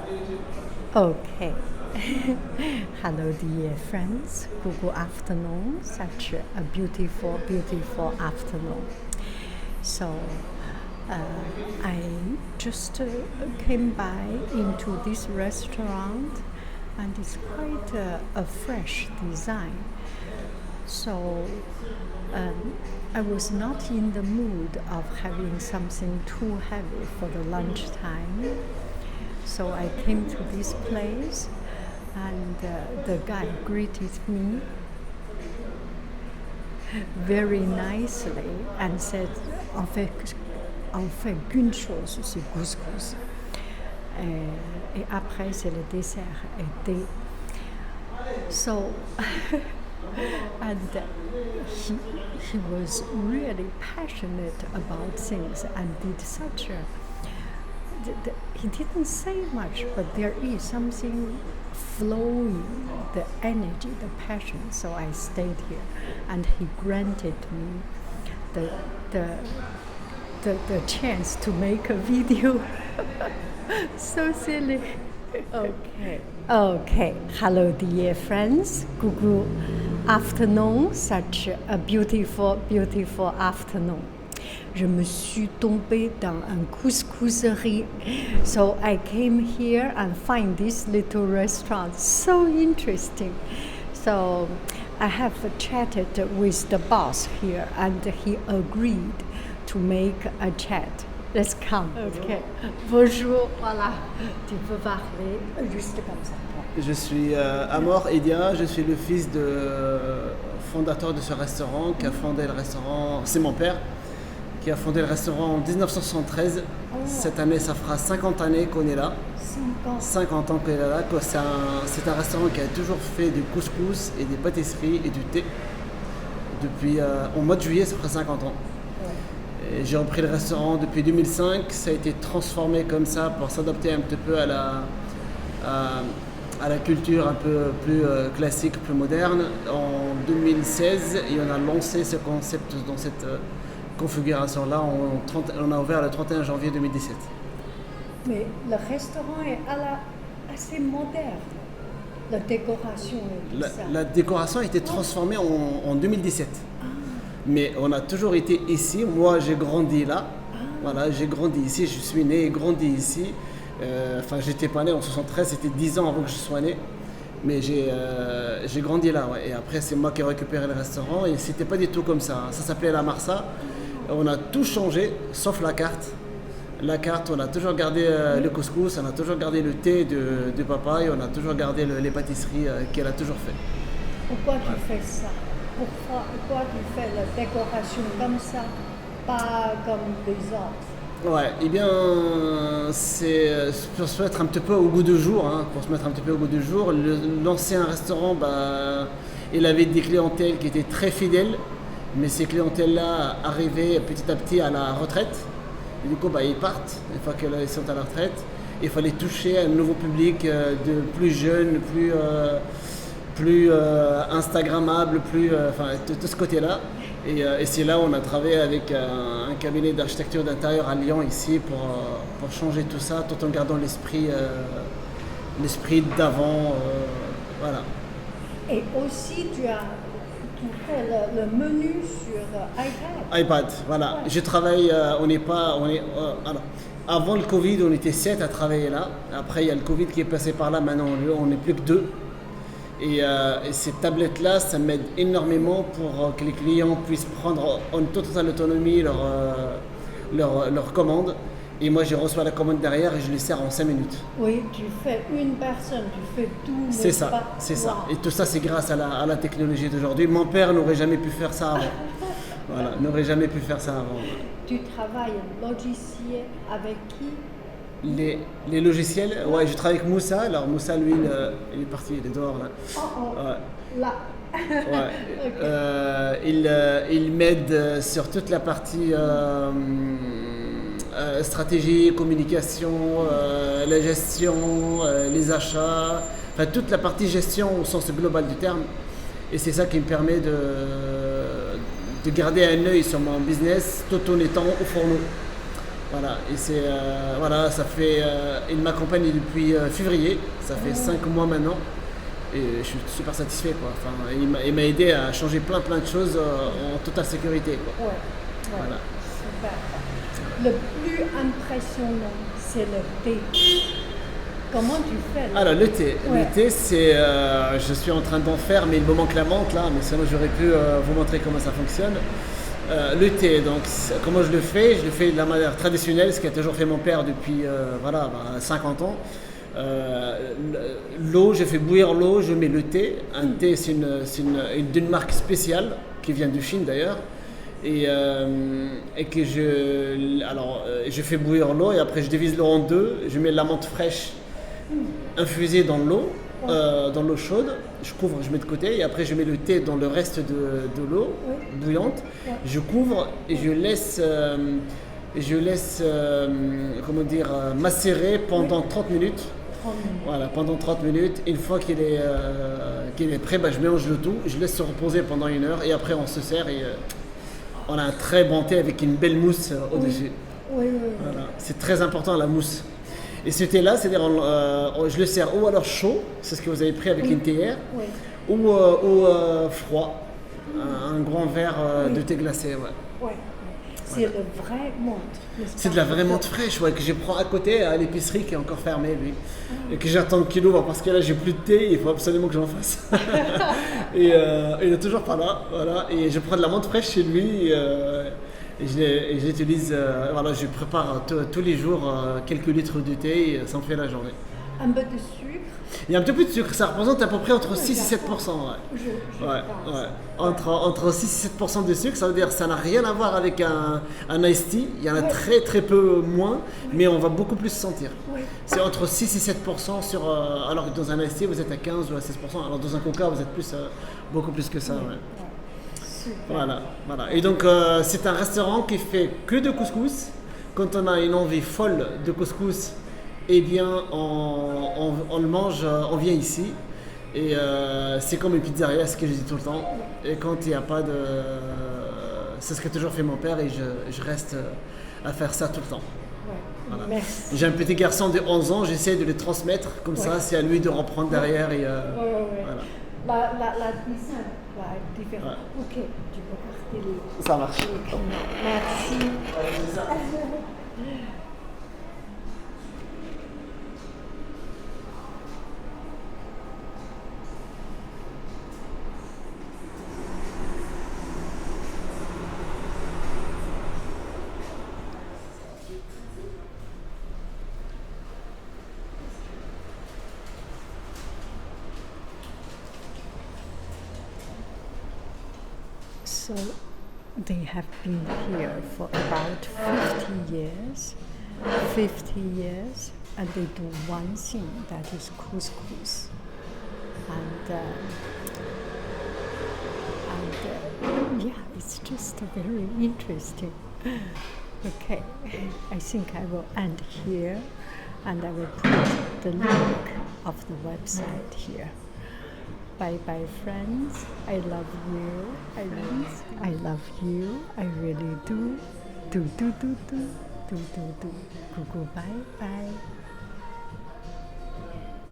Okay. Hello, dear friends. Good afternoon. Such a beautiful, beautiful afternoon. So, I just came by into this restaurant, and it's quite a fresh design. So, I was not in the mood of having something too heavy for the lunchtime. So I came to this place, and the guy greeted me very nicely and said, on fait qu'une chose, c'est couscous. Et après, c'est le dessert et thé. So, and he was really passionate about things and did such a he didn't say much, but there is something flowing, the energy, the passion. So I stayed here, and he granted me the chance to make a video. So silly. Okay. Okay. Hello, dear friends. Good afternoon. Such a beautiful, beautiful afternoon. Je me suis tombée dans un couscouserie. So I came here and find this little restaurant so interesting. So I have chatted with the boss here, and he agreed to make a chat. Let's come. Okay. Bonjour. Voilà. Tu peux parler juste comme ça. Je suis Amor Edia, je suis le fils de fondateur de ce restaurant qui a fondé le restaurant, c'est mon père qui a fondé le restaurant en 1973. Cette année, ça fera 50 années qu'on est là. 50 ans qu'on est là. C'est un restaurant qui a toujours fait du couscous et des pâtisseries et du thé. Depuis au mois de juillet, ça fera 50 ans. Et j'ai repris le restaurant depuis 2005. Ça a été transformé comme ça pour s'adapter un petit peu à la culture un peu plus classique, plus moderne. En 2016, et on a lancé ce concept dans cette configuration-là. On a ouvert le 31 janvier 2017. Mais le restaurant est assez moderne. La décoration et tout ça. La décoration a été transformée en 2017. Mais on a toujours été ici. Moi, j'ai grandi là. Voilà, j'ai grandi ici. Je suis né et grandi ici. J'étais pas né en 73, c'était 10 ans avant que je sois né. Mais j'ai grandi là, ouais. Et après, c'est moi qui ai récupéré le restaurant. Et c'était pas du tout comme ça. Ça s'appelait La Marsa. On a tout changé, sauf la carte. La carte, on a toujours gardé le couscous, on a toujours gardé le thé de papa, et on a toujours gardé les pâtisseries qu'elle a toujours fait. Pourquoi tu fais ça? Pourquoi tu fais la décoration comme ça, pas comme les autres? Ouais, eh bien, c'est pour se mettre un petit peu au goût du jour. L'ancien restaurant, il avait des clientèles qui étaient très fidèles, mais ces clientèles-là arrivaient petit à petit à la retraite. Et du coup, ils partent une fois qu'ils sont à la retraite. Il fallait toucher un nouveau public de plus jeune, plus Instagrammable, tout ce côté-là. Et c'est là où on a travaillé avec un cabinet d'architecture d'intérieur à Lyon ici pour changer tout ça, tout en gardant l'esprit d'avant. Voilà. Et aussi, tu fais le menu sur iPad, voilà. Ouais. Je travaille, avant le Covid, on était 7 à travailler là. Après, il y a le Covid qui est passé par là. Maintenant, on n'est plus que 2. Et ces tablettes-là, ça m'aide énormément pour que les clients puissent prendre en totale autonomie leur commande. Et moi, je reçois la commande derrière et je les sers en 5 minutes. Oui, tu fais une personne, tu fais tout. C'est ça, c'est ça. Et tout ça, c'est grâce à la technologie d'aujourd'hui. Mon père n'aurait jamais pu faire ça avant. Voilà, n'aurait jamais pu faire ça avant. Tu travailles en logiciel avec qui? Les logiciels, ouais, je travaille avec Moussa. Alors Moussa, lui, il est parti, il est dehors là. Ouais. Là. Ouais. Il m'aide sur toute la partie stratégie, communication, la gestion, les achats, toute la partie gestion au sens global du terme. Et c'est ça qui me permet de garder un œil sur mon business tout en étant au fourneau. Voilà, et c'est voilà, ça fait il m'accompagne depuis février, ça fait 5 mois maintenant et je suis super satisfait quoi. Enfin, il m'a aidé à changer plein de choses en totale sécurité quoi. Ouais, Voilà. super. Le plus impressionnant, c'est le thé. Comment tu fais là? Alors le thé, c'est, je suis en train d'en faire, mais il me manque la menthe là, mais sinon j'aurais pu vous montrer comment ça fonctionne. Le thé, donc comment je le fais de la manière traditionnelle, ce qu'a toujours fait mon père depuis 50 ans. L'eau, je fais bouillir l'eau, je mets le thé. Un thé, c'est d'une marque spéciale qui vient de Chine d'ailleurs. Et que je fais bouillir l'eau et après je divise l'eau en deux, je mets la menthe fraîche infusée dans l'eau chaude, je couvre, je mets de côté et après je mets le thé dans le reste de l'eau bouillante, je couvre et je laisse macérer pendant 30 minutes. Voilà, pendant 30 minutes. Une fois qu'il est prêt, je mélange le tout, je laisse se reposer pendant 1 heure et après on se sert et on a un très bon thé avec une belle mousse au-dessus. Oui. Voilà. C'est très important la mousse. Et ce thé-là, c'est-à-dire je le sers ou alors chaud, c'est ce que vous avez pris avec une théière, ou froid, un grand verre de thé glacé. Ouais. C'est le vrai menthe. C'est de la vraie menthe fraîche que je prends à côté à l'épicerie qui est encore fermée, lui. Et que j'attends qu'il ouvre parce que là j'ai plus de thé, il faut absolument que j'en fasse. Et il est toujours pas là, voilà. Et je prends de la menthe fraîche chez lui et je l'utilise, je prépare tous les jours quelques litres de thé et ça me fait la journée. Un peu de sucre. Il y a un petit peu de sucre, ça représente à peu près entre 6 et 7%. Entre 6 et 7% de sucre, ça veut dire que ça n'a rien à voir avec un iced tea. Il y en a très peu moins, mais on va beaucoup plus se sentir. C'est entre 6 et 7% alors que dans un iced tea, vous êtes à 15 ou à 16%. Alors dans un coca, vous êtes beaucoup plus que ça. Voilà. Et donc, c'est un restaurant qui fait que de couscous. Quand on a une envie folle de couscous, eh bien, on le mange, on vient ici. Et c'est comme une pizzeria, ce que je dis tout le temps. Et quand il n'y a pas de... C'est ce qu'a toujours fait mon père et je reste à faire ça tout le temps. Voilà. J'ai un petit garçon de 11 ans, j'essaie de le transmettre. Comme ça, c'est à lui de reprendre derrière. Et, voilà. La cuisine va être différente. Ok, tu peux partir. Ça marche. Merci. So they have been here for about 50 years. 50 years, and they do one thing, that is couscous. It's just very interesting. Okay, I think I will end here, and I will put the link of the website here. Bye bye friends, I love you, I love you, I really do. Do. Google, bye bye.